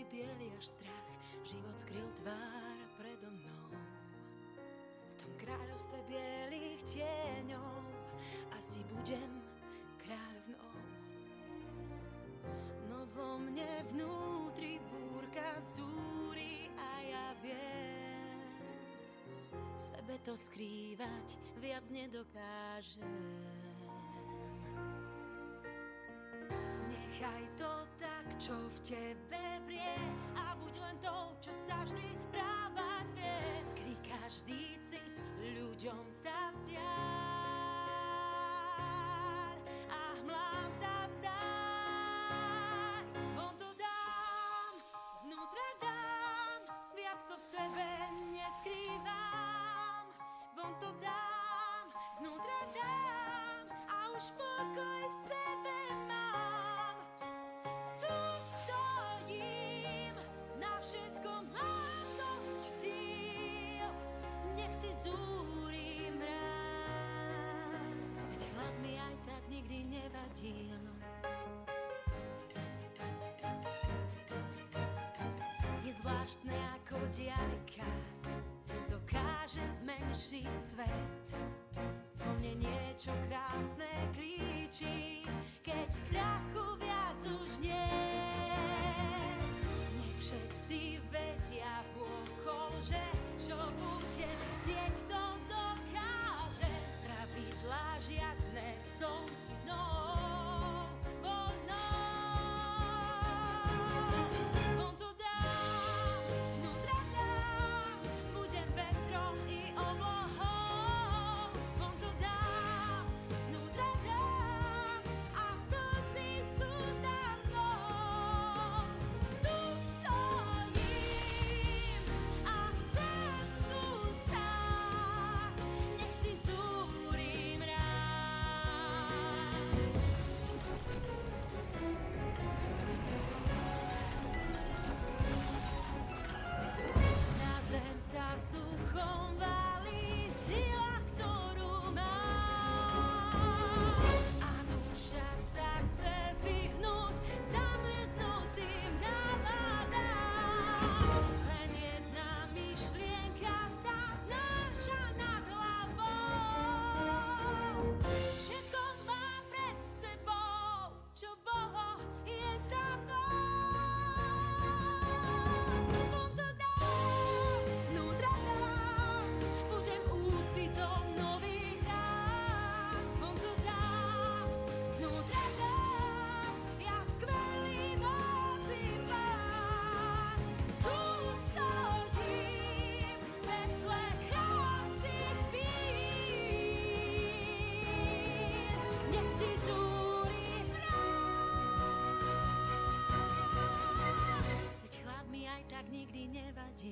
taký biely až strach, život skryl tvár predo mnou. V tom kráľovstve bielých tieňov asi budem kráľovnou. No vo mne vnútri búrka zúri a ja viem, v sebe to skrývať viac nedokážem. Nechaj to tak, čo v tebe vrie, a buď len to, čo sa vždy správať vie. Skry každý cit, ľuďom sa vzdiaľ a hmlám sa vzdaj. Von to dám, znútra dám, viac to v sebe neskrývam. Von to dám, znútra dám a už pokoj v sebe mám. Tu stojím, na všetko mám dosť síl, nech si zúri mráz, veď chlad mi aj tak nikdy nevadil. Je zvláštne, ako diaľka dokáže zmenšiť svet. Po mne niečo krásne klíči, keď strachu viac už niet. Nech všetci vedia vôkol, že čo bude chcieť, to dokáže. Pravidlá žiadne som inou. Von to dám, znútra dám, budem vetrom i oblohou. Von to dám, znútra dám a slzy sú za mnou. Tu stojím a chcem tu stáť, nech si zúri mráz. Na zem sa vzduchom valí sila, ktorú mám, a duša sa chce vyhnúť zamrznutým náladám. Len jedna myšlienka sa vznáša nad hlavou. Všetko mám pred sebou, čo bolo, je za mnou. Von to dám, znútra dám, budem úsvitom nových rád. Von to dám, znútra dám, ja skvelý vozím pán. Tu stojím, v svetle krásnych chvíľ, nech si zúri mráz, veď chlad mi aj tak nikdy nevadil.